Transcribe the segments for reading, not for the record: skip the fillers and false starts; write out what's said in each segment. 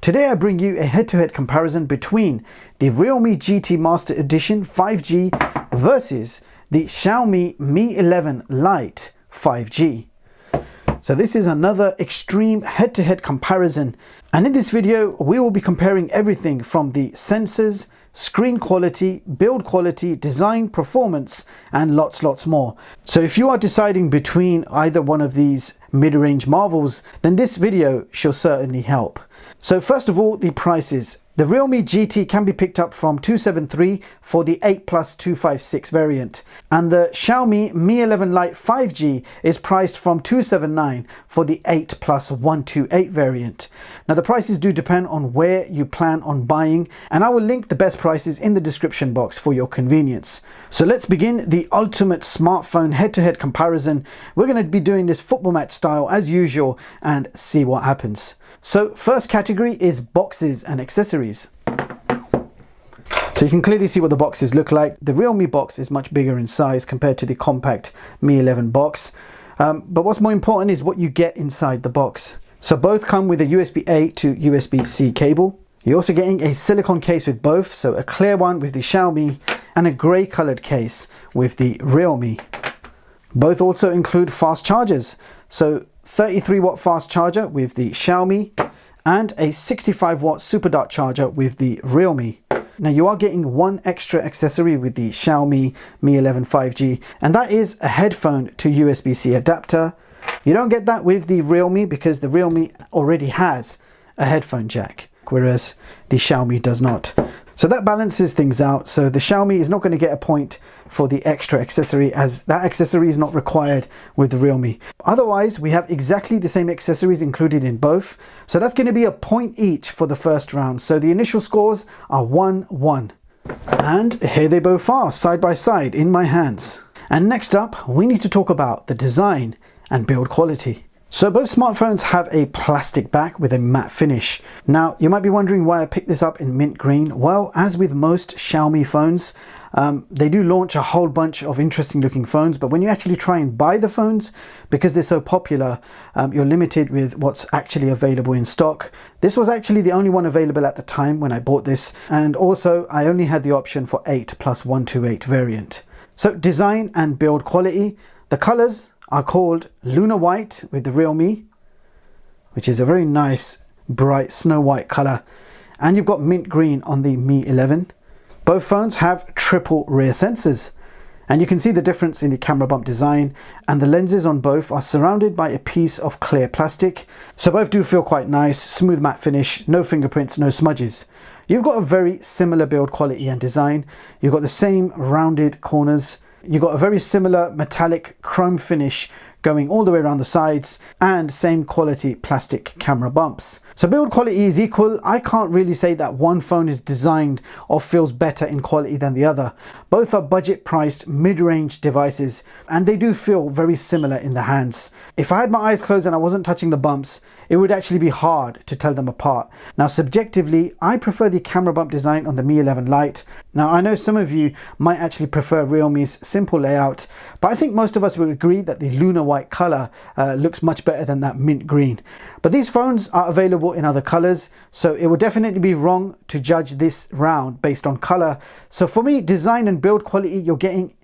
Today I bring you a head-to-head comparison between the Realme GT Master Edition 5G versus the Xiaomi Mi 11 Lite 5G. So this is another extreme head-to-head comparison, and in this video we will be comparing everything from the sensors, screen quality, build quality, design, performance, and lots more. So if you are deciding between either one of these mid-range marvels, then this video shall certainly help. So first of all, the prices. The Realme GT can be picked up from 273 for the 8 Plus 256 variant, and the Xiaomi Mi 11 Lite 5G is priced from 279 for the 8 Plus 128 variant. Now the prices do depend on where you plan on buying, and I will link the best prices in the description box for your convenience. So let's begin the ultimate smartphone head-to-head comparison. We're going to be doing this football match style as usual and see what happens. So first category is boxes and accessories. So you can clearly see what the boxes look like. The Realme box is much bigger in size compared to the compact Mi 11 box. But what's more important is what you get inside the box. So both come with a USB-A to USB-C cable. You're also getting a silicone case with both, so a clear one with the Xiaomi and a grey coloured case with the Realme. Both also include fast chargers. So 33 watt fast charger with the Xiaomi and a 65 watt super dart charger with the Realme. Now you are getting one extra accessory with the Xiaomi Mi 11 5G, and that is a headphone to USB-C adapter. You don't get that with the Realme because the Realme already has a headphone jack, whereas the Xiaomi does not. So that balances things out. So the Xiaomi is not going to get a point for the extra accessory, as that accessory is not required with the Realme. Otherwise, we have exactly the same accessories included in both. So that's going to be a point each for the first round. So the initial scores are 1-1. And here they both are, side by side in my hands. And next up, we need to talk about the design and build quality. So both smartphones have a plastic back with a matte finish. Now you might be wondering why I picked this up in mint green. Well, as with most Xiaomi phones, they do launch a whole bunch of interesting looking phones, but when you actually try and buy the phones, because they're so popular, you're limited with what's actually available in stock. This was actually the only one available at the time when I bought this, and also I only had the option for 8 Plus 128 variant. So design and build quality. The colors are called Lunar White with the Realme, which is a very nice bright snow white color, and you've got mint green on the Mi 11. Both phones have triple rear sensors, and you can see the difference in the camera bump design, and the lenses on both are surrounded by a piece of clear plastic. So both do feel quite nice, smooth matte finish, no fingerprints, no smudges. You've got a very similar build quality and design. You've got the same rounded corners. You've got a very similar metallic chrome finish going all the way around the sides, and same quality plastic camera bumps. So build quality is equal. I can't really say that one phone is designed or feels better in quality than the other. Both are budget priced mid-range devices, and they do feel very similar in the hands. If I had my eyes closed and I wasn't touching the bumps, it would actually be hard to tell them apart. Now subjectively, I prefer the camera bump design on the Mi 11 Lite. Now I know some of you might actually prefer Realme's simple layout, but I think most of us would agree that the lunar white color looks much better than that mint green. But these phones are available in other colors, so it would definitely be wrong to judge this round based on color. So for me, design and build quality, you're getting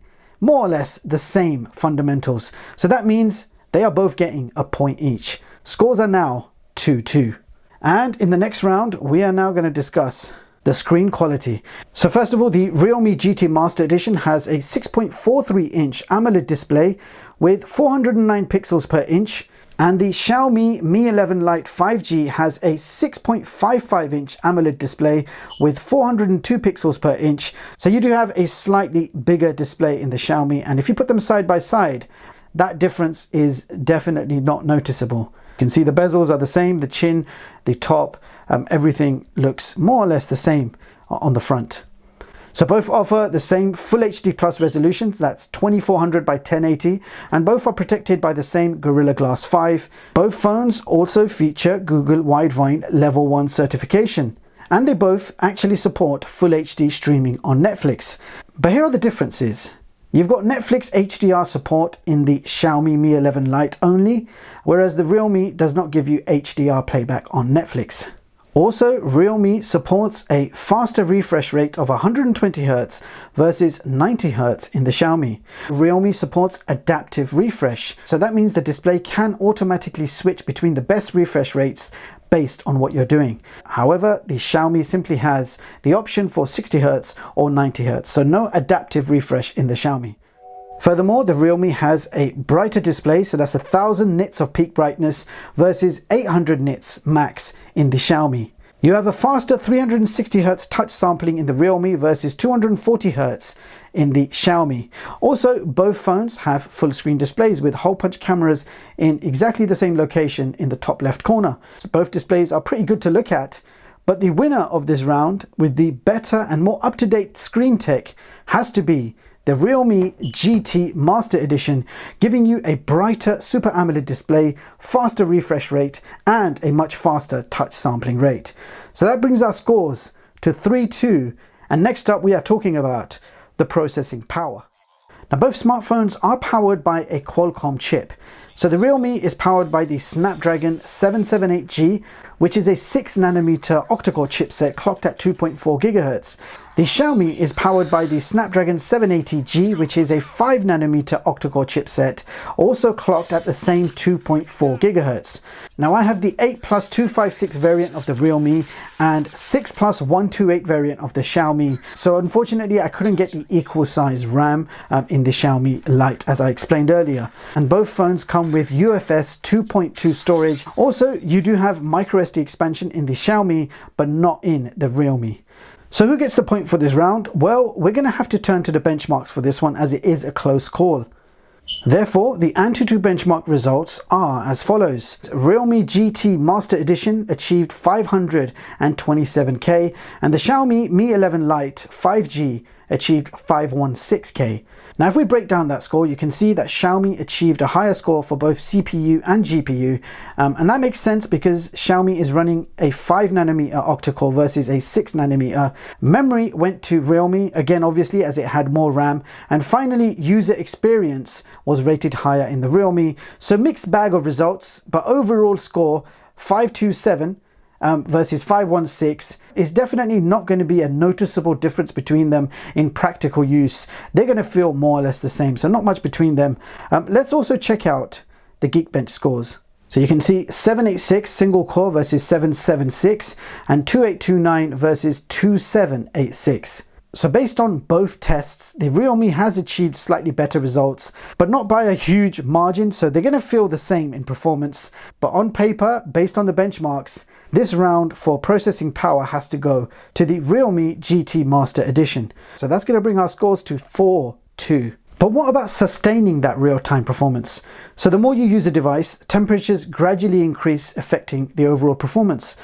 more or less the same fundamentals. So that means they are both getting a point each. Scores are now 2-2. And in the next round, we are now going to discuss the screen quality. So first of all, the Realme GT Master Edition has a 6.43 inch AMOLED display with 409 pixels per inch, and the Xiaomi Mi 11 Lite 5G has a 6.55 inch AMOLED display with 402 pixels per inch. So you do have a slightly bigger display in the Xiaomi, and if you put them side by side, that difference is definitely not noticeable. You can see the bezels are the same, the chin, the top, everything looks more or less the same on the front. So both offer the same Full HD Plus resolutions, that's 2400 by 1080, and both are protected by the same Gorilla Glass 5. Both phones also feature Google Widevine Level 1 certification, and they both actually support Full HD streaming on Netflix. But here are the differences. You've got Netflix HDR support in the Xiaomi Mi 11 Lite only, whereas the Realme does not give you HDR playback on Netflix. Also, Realme supports a faster refresh rate of 120Hz versus 90Hz in the Xiaomi. Realme supports adaptive refresh, so that means the display can automatically switch between the best refresh rates based on what you're doing. However, the Xiaomi simply has the option for 60Hz or 90Hz, so no adaptive refresh in the Xiaomi. Furthermore, the Realme has a brighter display, so that's 1000 nits of peak brightness versus 800 nits max in the Xiaomi. You have a faster 360Hz touch sampling in the Realme versus 240Hz in the Xiaomi. Also, both phones have full screen displays with hole punch cameras in exactly the same location in the top left corner. So both displays are pretty good to look at, but the winner of this round with the better and more up-to-date screen tech has to be the Realme GT Master Edition, giving you a brighter Super AMOLED display, faster refresh rate, and a much faster touch sampling rate. So that brings our scores to 3-2, and next up we are talking about the processing power. Now, both smartphones are powered by a Qualcomm chip. So the Realme is powered by the Snapdragon 778G, which is a 6nm octa-core chipset clocked at 2.4 GHz. The Xiaomi is powered by the Snapdragon 780G, which is a 5nm octa-core chipset, also clocked at the same 2.4 GHz. Now, I have the 8+256 variant of the Realme and 6+128 variant of the Xiaomi. So unfortunately, I couldn't get the equal size RAM in the Xiaomi Lite, as I explained earlier. And both phones come with UFS 2.2 storage. Also, you do have MicroSD expansion in the Xiaomi, but not in the Realme. So who gets the point for this round? Well, we're going to have to turn to the benchmarks for this one, as it is a close call. Therefore, the Antutu benchmark results are as follows. Realme GT Master Edition achieved 527K, and the Xiaomi Mi 11 Lite 5G achieved 516K. Now, if we break down that score, you can see that Xiaomi achieved a higher score for both CPU and GPU, and that makes sense because Xiaomi is running a 5nm octa-core versus a 6nm. Memory went to Realme, again obviously as it had more RAM, and finally user experience was rated higher in the Realme. So mixed bag of results, but overall score 527 versus 516 is definitely not going to be a noticeable difference between them in practical use. They're going to feel more or less the same, so not much between them. Let's also check out the Geekbench scores. So you can see 786 single core versus 776 and 2829 versus 2786. So based on both tests, the Realme has achieved slightly better results, but not by a huge margin, so they're going to feel the same in performance. But on paper, based on the benchmarks, this round for processing power has to go to the Realme GT Master Edition. So that's going to bring our scores to 4-2. But what about sustaining that real-time performance? So the more you use a device, temperatures gradually increase, affecting the overall performance.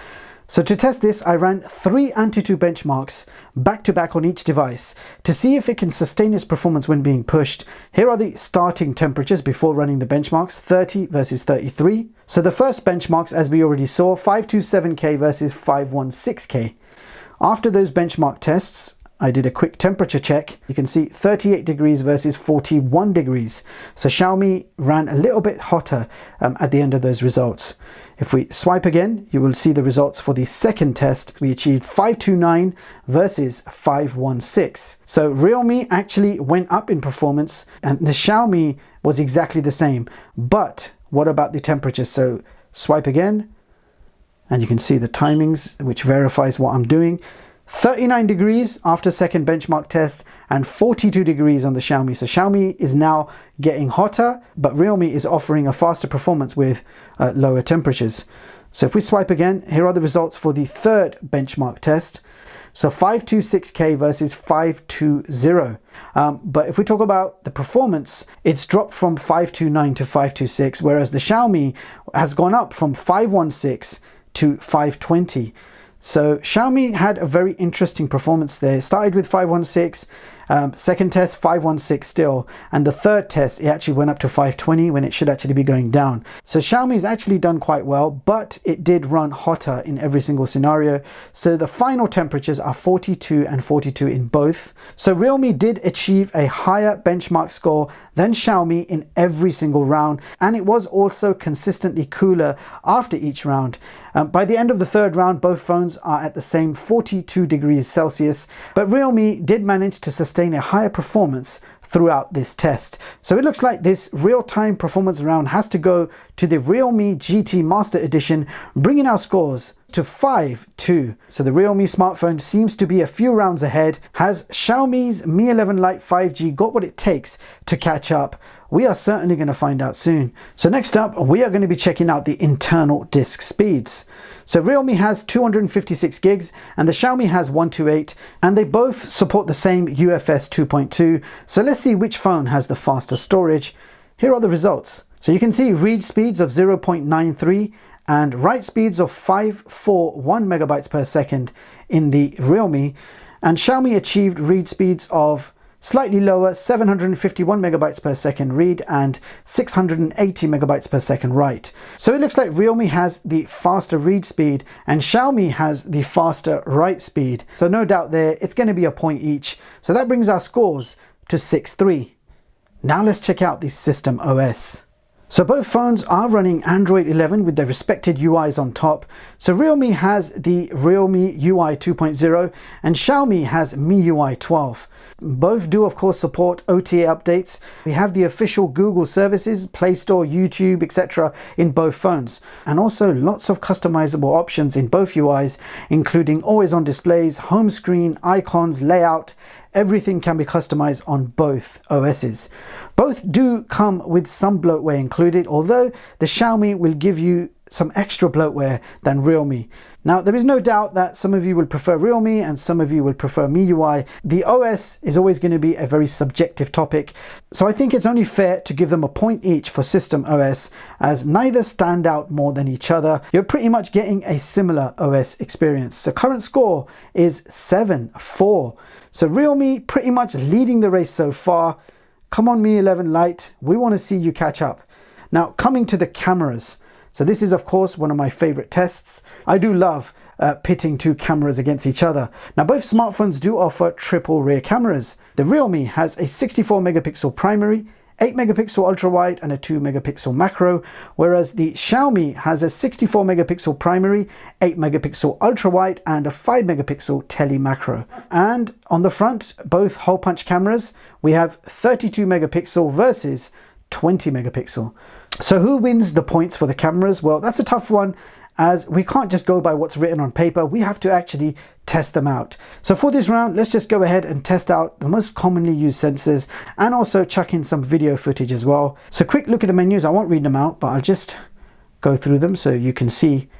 So to test this, I ran 3 Antutu benchmarks back to back on each device to see if it can sustain its performance when being pushed. Here are the starting temperatures before running the benchmarks, 30 versus 33. So the first benchmarks, as we already saw, 527K versus 516K. After those benchmark tests, I did a quick temperature check. You can see 38 degrees versus 41 degrees. So Xiaomi ran a little bit hotter at the end of those results. If we swipe again, you will see the results for the second test. We achieved 529 versus 516. So Realme actually went up in performance and the Xiaomi was exactly the same. But what about the temperatures? So swipe again and you can see the timings, which verifies what I'm doing. 39 degrees after second benchmark test and 42 degrees on the Xiaomi. So Xiaomi is now getting hotter, but Realme is offering a faster performance with lower temperatures. So if we swipe again, here are the results for the third benchmark test. So 526K versus 520. But if we talk about the performance, it's dropped from 529 to 526, whereas the Xiaomi has gone up from 516 to 520. So Xiaomi had a very interesting performance there. It started with 516 Second test, 516 still. And the third test, it actually went up to 520 when it should actually be going down. So Xiaomi's actually done quite well, but it did run hotter in every single scenario. So the final temperatures are 42 and 42 in both. So Realme did achieve a higher benchmark score than Xiaomi in every single round, and it was also consistently cooler after each round. By the end of the third round, both phones are at the same 42 degrees Celsius, but Realme did manage to sustain a higher performance throughout this test. So it looks like this real-time performance round has to go to the Realme GT Master Edition, bringing our scores to 5-2. So the Realme smartphone seems to be a few rounds ahead. Has Xiaomi's Mi 11 Lite 5G got what it takes to catch up? We are certainly going to find out soon. So next up, we are going to be checking out the internal disk speeds. So Realme has 256 gigs and the Xiaomi has 128, and they both support the same UFS 2.2. So let's see which phone has the faster storage. Here are the results. So you can see read speeds of 0.93 and write speeds of 541 megabytes per second in the Realme, and Xiaomi achieved read speeds of slightly lower, 751 megabytes per second read and 680 megabytes per second write. So it looks like Realme has the faster read speed and Xiaomi has the faster write speed. So no doubt there, it's going to be a point each. So that brings our scores to 6-3. Now let's check out the system OS. So both phones are running Android 11 with their respected UIs on top. So Realme has the Realme UI 2.0 and Xiaomi has MIUI 12. Both do of course support OTA updates. We have the official Google services, Play Store, YouTube, etc. in both phones. And also lots of customizable options in both UIs, including always on displays, home screen, icons, layout. Everything can be customized on both OSs. Both do come with some bloatware included, although the Xiaomi will give you some extra bloatware than Realme. Now, there is no doubt that some of you will prefer Realme and some of you will prefer MIUI. The OS is always going to be a very subjective topic, so I think it's only fair to give them a point each for system OS, as neither stand out more than each other. You're pretty much getting a similar OS experience. So current score is 7-4. So Realme pretty much leading the race so far. Come on Mi 11 Lite, we want to see you catch up. Now coming to the cameras. So this is of course one of my favorite tests. I do love pitting two cameras against each other. Now both smartphones do offer triple rear cameras. The Realme has a 64 megapixel primary, 8 megapixel ultra wide and a 2 megapixel macro, whereas the Xiaomi has a 64 megapixel primary, 8 megapixel ultra wide and a 5 megapixel tele macro. And on the front, both hole punch cameras, we have 32 megapixel versus 20 megapixel. So who wins the points for the cameras? Well, that's a tough one, as we can't just go by what's written on paper. We have to actually test them out. So for this round, let's just go ahead and test out the most commonly used sensors and also chuck in some video footage as well. So quick look at the menus. I won't read them out, but I'll just go through them so you can see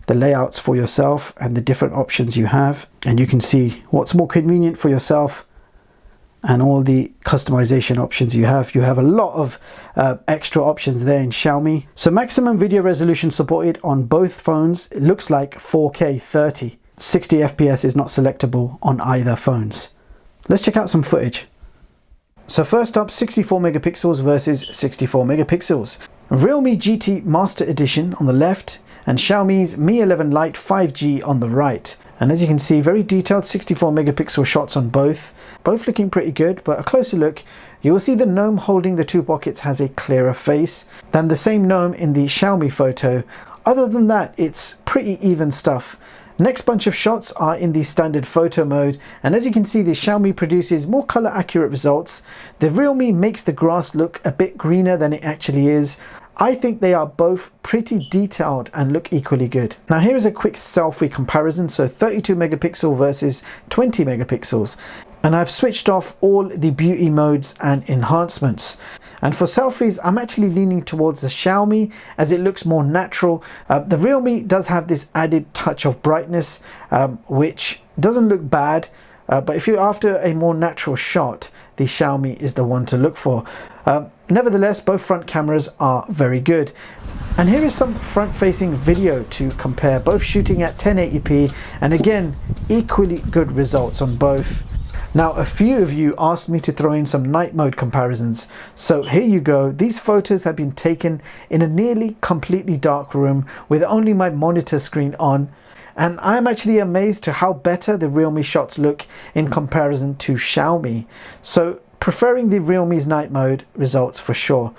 the layouts for yourself and the different options you have, and you can see what's more convenient for yourself and all the customization options you have. You have a lot of extra options there in Xiaomi. So maximum video resolution supported on both phones. It looks like 4K 30. 60 FPS is not selectable on either phones. Let's check out some footage. So first up, 64 megapixels versus 64 megapixels. Realme GT Master Edition on the left and Xiaomi's Mi 11 Lite 5G on the right. And as you can see, very detailed 64 megapixel shots on both looking pretty good, but a closer look, you will see the gnome holding the two pockets has a clearer face than the same gnome in the Xiaomi photo. Other than that, it's pretty even stuff. Next bunch of shots are in the standard photo mode, and as you can see, the Xiaomi produces more color accurate results. The Realme makes the grass look a bit greener than it actually is. I think they are both pretty detailed and look equally good. Now here is a quick selfie comparison, so 32 megapixel versus 20 megapixels. And I've switched off all the beauty modes and enhancements. And for selfies, I'm actually leaning towards the Xiaomi as it looks more natural. The Realme does have this added touch of brightness, which doesn't look bad. But if you're after a more natural shot, the Xiaomi is the one to look for. Nevertheless, both front cameras are very good. And here is some front-facing video to compare, both shooting at 1080p, and again, equally good results on both. Now, a few of you asked me to throw in some night mode comparisons, so here you go. These photos have been taken in a nearly completely dark room with only my monitor screen on, and I'm actually amazed to how better the Realme shots look in comparison to Xiaomi. So preferring the Realme's night mode results for sure.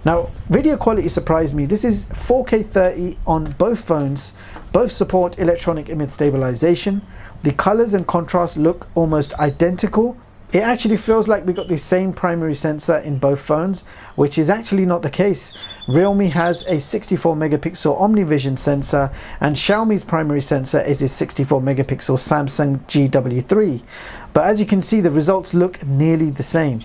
Now, video quality surprised me. This is 4K 30 on both phones. Both support electronic image stabilization. The colors and contrast look almost identical. It actually feels like we got the same primary sensor in both phones, which is actually not the case. Realme has a 64 megapixel OmniVision sensor and Xiaomi's primary sensor is a 64 megapixel Samsung GW3. But as you can see, the results look nearly the same.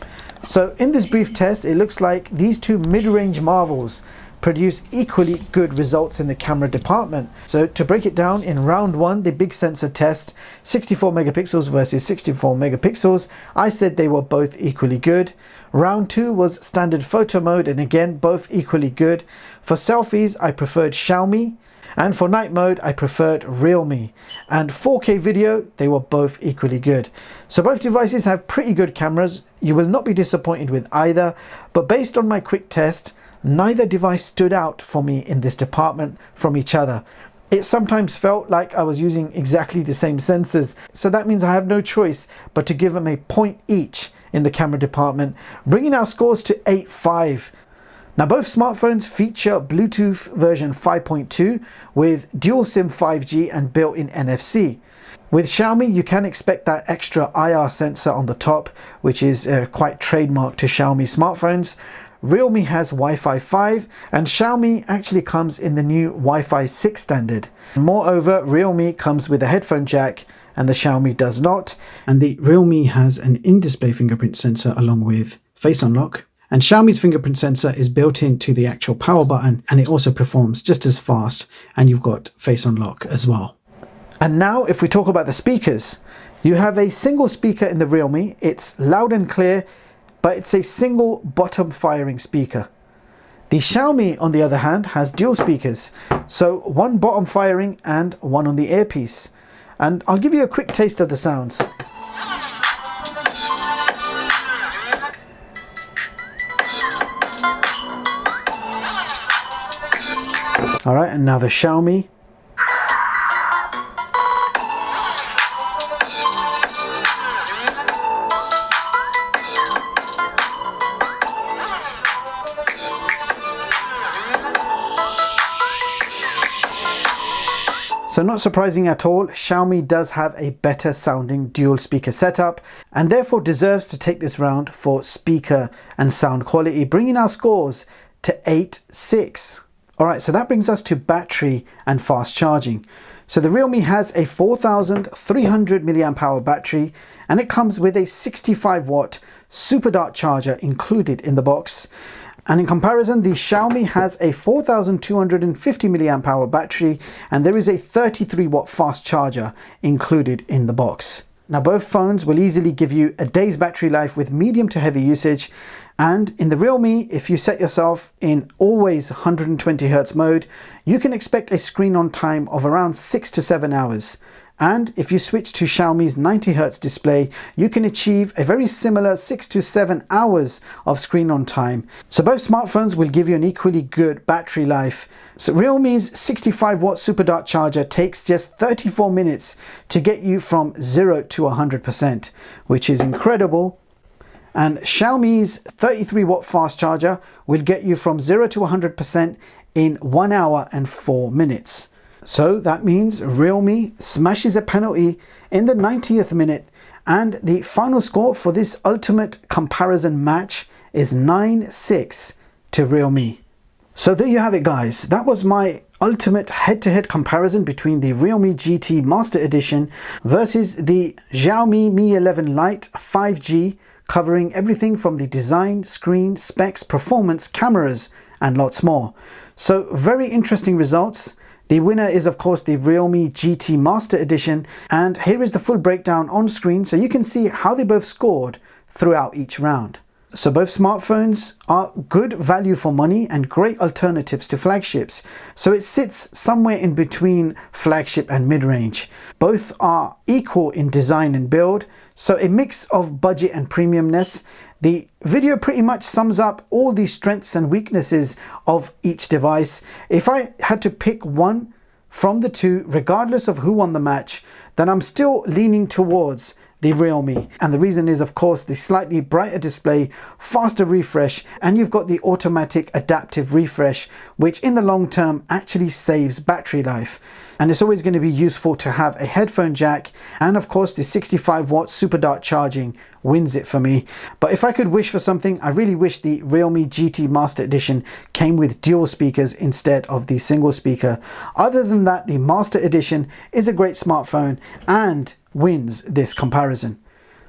So in this brief test, it looks like these two mid-range marvels produce equally good results in the camera department. So to break it down, in round one, the big sensor test, 64 megapixels versus 64 megapixels, I said they were both equally good. Round two was standard photo mode, and again, both equally good. For selfies, I preferred Xiaomi, and for night mode, I preferred Realme. And 4K video, they were both equally good. So both devices have pretty good cameras. You will not be disappointed with either, but based on my quick test, neither device stood out for me in this department from each other. It sometimes felt like I was using exactly the same sensors, so that means I have no choice but to give them a point each in the camera department, bringing our scores to 8.5. Now, both smartphones feature Bluetooth version 5.2 with dual SIM 5G and built-in NFC. With Xiaomi, you can expect that extra IR sensor on the top, which is quite trademark to Xiaomi smartphones. Realme has Wi-Fi 5 and Xiaomi actually comes in the new Wi-Fi 6 standard. Moreover, Realme comes with a headphone jack and the Xiaomi does not. And the Realme has an in-display fingerprint sensor along with face unlock. And Xiaomi's fingerprint sensor is built into the actual power button and it also performs just as fast, and you've got face unlock as well. And now if we talk about the speakers, you have a single speaker in the Realme. It's loud and clear, but it's a single bottom firing speaker. The Xiaomi, on the other hand, has dual speakers, so one bottom firing and one on the earpiece. And I'll give you a quick taste of the sounds. All right, and now the Xiaomi. So not surprising at all, Xiaomi does have a better sounding dual speaker setup and therefore deserves to take this round for speaker and sound quality, bringing our scores to 8.6. Alright, so that brings us to battery and fast charging. So the Realme has a 4300 mAh battery and it comes with a 65 watt super dart charger included in the box. And in comparison, the Xiaomi has a 4250 mAh battery and there is a 33 watt fast charger included in the box. Now both phones will easily give you a day's battery life with medium to heavy usage, and in the Realme, if you set yourself in always 120 Hz mode, you can expect a screen on time of around 6 to 7 hours. And if you switch to Xiaomi's 90 Hz display, you can achieve a very similar 6 to 7 hours of screen on time. So both smartphones will give you an equally good battery life. So Realme's 65 watt super dart charger takes just 34 minutes to get you from 0 to 100%, which is incredible. And Xiaomi's 33 watt fast charger will get you from 0 to 100% in 1 hour and 4 minutes. So that means Realme smashes a penalty in the 90th minute, and the final score for this ultimate comparison match is 9.6 to Realme. So there you have it, guys. That was my ultimate head-to-head comparison between the Realme GT Master Edition versus the Xiaomi Mi 11 Lite 5G, covering everything from the design, screen, specs, performance, cameras, and lots more. So very interesting results. The winner is of course the Realme GT Master Edition, and here is the full breakdown on screen so you can see how they both scored throughout each round. So both smartphones are good value for money and great alternatives to flagships. So it sits somewhere in between flagship and mid-range. Both are equal in design and build, so a mix of budget and premiumness. The video pretty much sums up all the strengths and weaknesses of each device. If I had to pick one from the two, regardless of who won the match, then I'm still leaning towards the Realme, and the reason is of course the slightly brighter display, faster refresh, and you've got the automatic adaptive refresh, which in the long term actually saves battery life. And it's always going to be useful to have a headphone jack, and of course the 65-watt super dart charging wins it for me. But if I could wish for something, I really wish the Realme GT Master Edition came with dual speakers instead of the single speaker. Other than that, the Master Edition is a great smartphone and wins this comparison.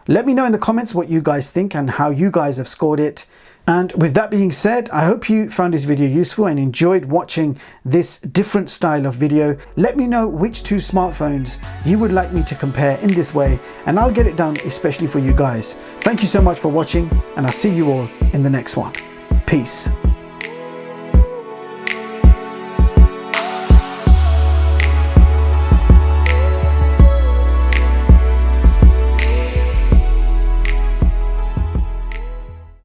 Let me know in the comments what you guys think and how you guys have scored it. And with that being said, I hope you found this video useful and enjoyed watching this different style of video. Let me know which two smartphones you would like me to compare in this way, and I'll get it done especially for you guys. Thank you so much for watching, and I'll see you all in the next one. Peace.